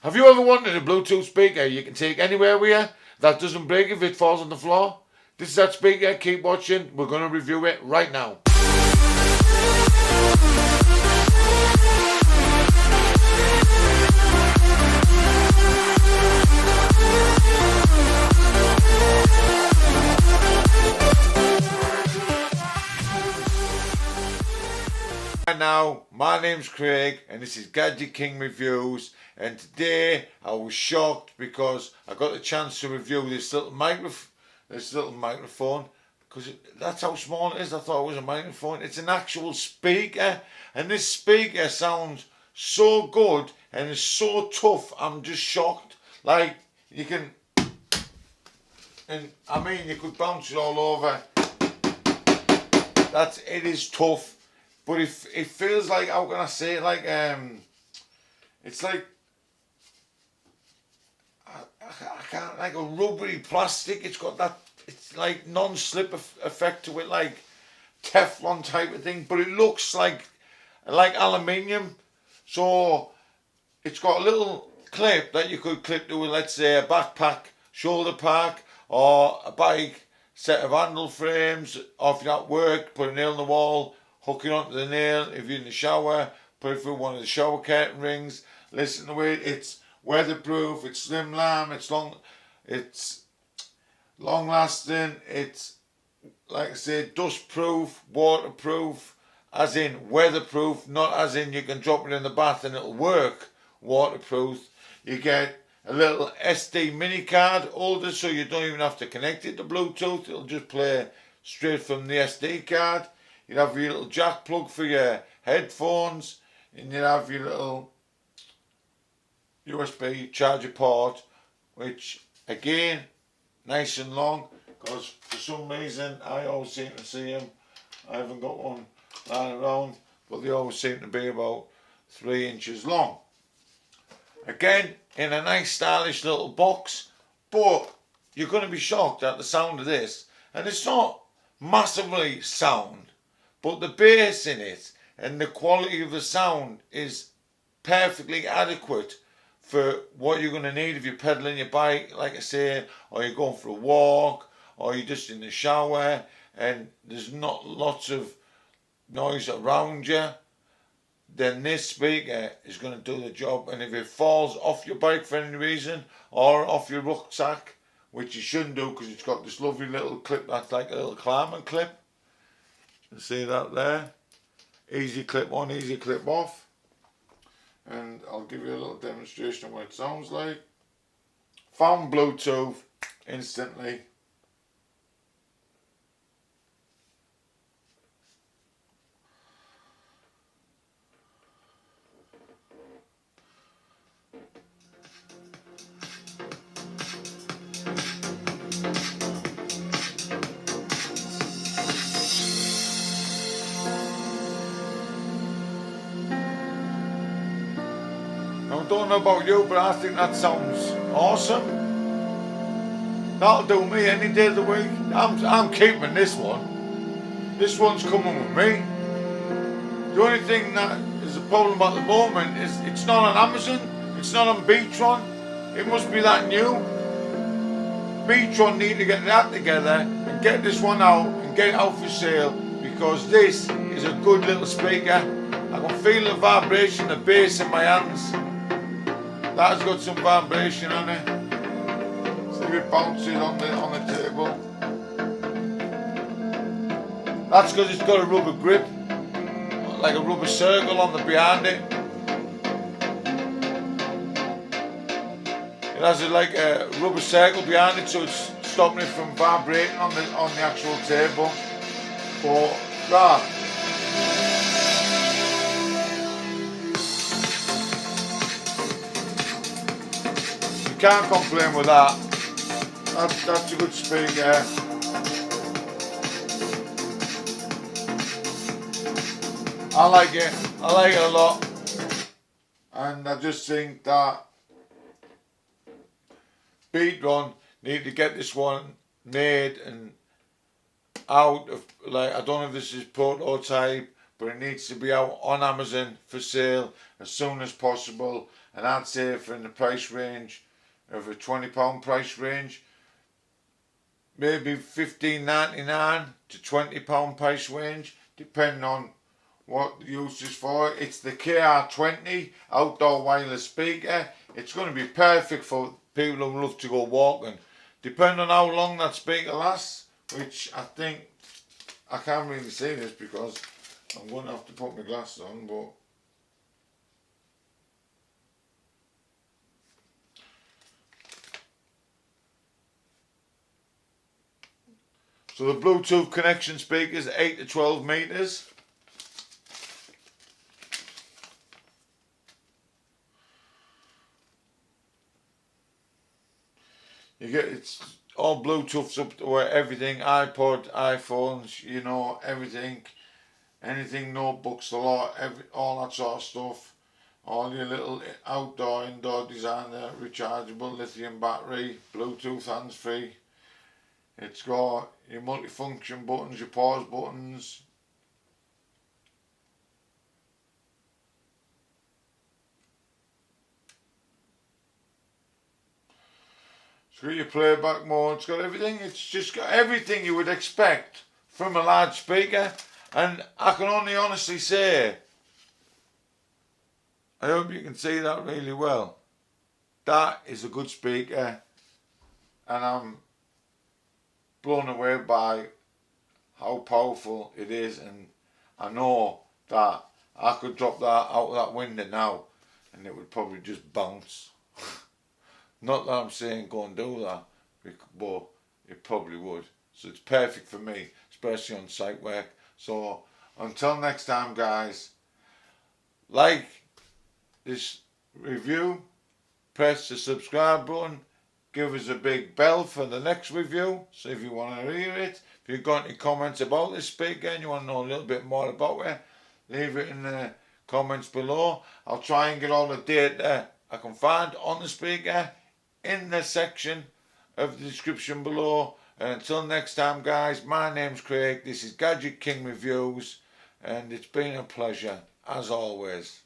Have you ever wanted a Bluetooth speaker you can take anywhere with you that doesn't break if it falls on the floor? This is that speaker. Keep watching. We're going to review it right now. And now, my name's Craig and this is Gadget King Reviews, and today I was shocked because I got the chance to review this little microphone because that's how small it is. I thought it was a microphone. It's an actual speaker, and this speaker sounds so good and it's so tough. I'm just shocked. Like, you can, and I mean, you could bounce it all over. It is tough. But it feels like, how can I say it, like, it's like, I can't, like a rubbery plastic. It's got that, it's like non-slip effect to it, like Teflon type of thing. But it looks like aluminium. So it's got a little clip that you could clip to, let's say, a backpack, shoulder pack, or a bike, set of handle frames, or if you're at work, put a nail in the wall, hook it onto the nail. If you're in the shower, put it through one of the shower curtain rings. Listen to it. It's weatherproof. It's slim lam. It's long lasting. It's, like I say, dust proof, waterproof, as in weatherproof, not as in you can drop it in the bath and it'll work. Waterproof. You get a little SD mini card holder, so you don't even have to connect it to Bluetooth. It'll just play straight from the SD card. You'd have your little jack plug for your headphones, and you'd have your little USB charger port, which again, nice and long, because for some reason I always seem to see them. I haven't got one lying around, but they always seem to be about 3 inches long. Again, in a nice stylish little box, but you're going to be shocked at the sound of this, and it's not massively sound. But the bass in it and the quality of the sound is perfectly adequate for what you're going to need if you're pedaling your bike, like I say, or you're going for a walk, or you're just in the shower and there's not lots of noise around you. Then this speaker is going to do the job. And if it falls off your bike for any reason, or off your rucksack, which you shouldn't do because it's got this lovely little clip that's like a little climbing clip. You see that there? Easy clip on, easy clip off. And I'll give you a little demonstration of what it sounds like. Found Bluetooth instantly. I don't know about you, but I think that sounds awesome. That'll do me any day of the week. I'm keeping this one. This one's coming with me. The only thing that is a problem at the moment is it's not on Amazon, it's not on BETRON. It must be that new. BETRON need to get that together and get this one out and get it out for sale, because this is a good little speaker. I can feel the vibration, the bass in my hands. That's got some vibration on it. See if it bounces on the table. That's because it's got a rubber grip, like a rubber circle on the behind it. It has like a rubber circle behind it, so it's stopping it from vibrating on the actual table. But that. Can't complain with that. That's a good speaker. I like it a lot, and I just think that BETRON need to get this one made and out of, like, I don't know if this is prototype, but it needs to be out on Amazon for sale as soon as possible. And I'd say for in the price range of a £20 price range, maybe $15.99 to £20 price range, depending on what the use is for. It's the KR20 outdoor wireless speaker. It's going to be perfect for people who love to go walking. Depending on how long that speaker lasts, which I think, I can't really see this because I'm going to have to put my glasses on, but so the Bluetooth connection speakers are 8 to 12 meters. You get, it's all Bluetooths up to where everything, iPod, iPhones, you know, everything, anything, notebooks, a lot, all that sort of stuff. All your little outdoor, indoor designer, rechargeable lithium battery, Bluetooth hands-free. It's got your multifunction buttons, your pause buttons. It's got your playback mode, it's got everything. It's just got everything you would expect from a large speaker. And I can only honestly say, I hope you can see that really well. That is a good speaker, and I'm blown away by how powerful it is. And I know that I could drop that out of that window now and it would probably just bounce. Not that I'm saying go and do that, but it probably would. So it's perfect for me, especially on site work. So until next time, guys, like this review, press the subscribe button, give us a big bell for the next review, so if you want to hear it. If you've got any comments about this speaker and you want to know a little bit more about it, leave it in the comments below. I'll try and get all the data I can find on the speaker in the section of the description below. And until next time, guys, my name's Craig, this is Gadget King Reviews, and it's been a pleasure as always.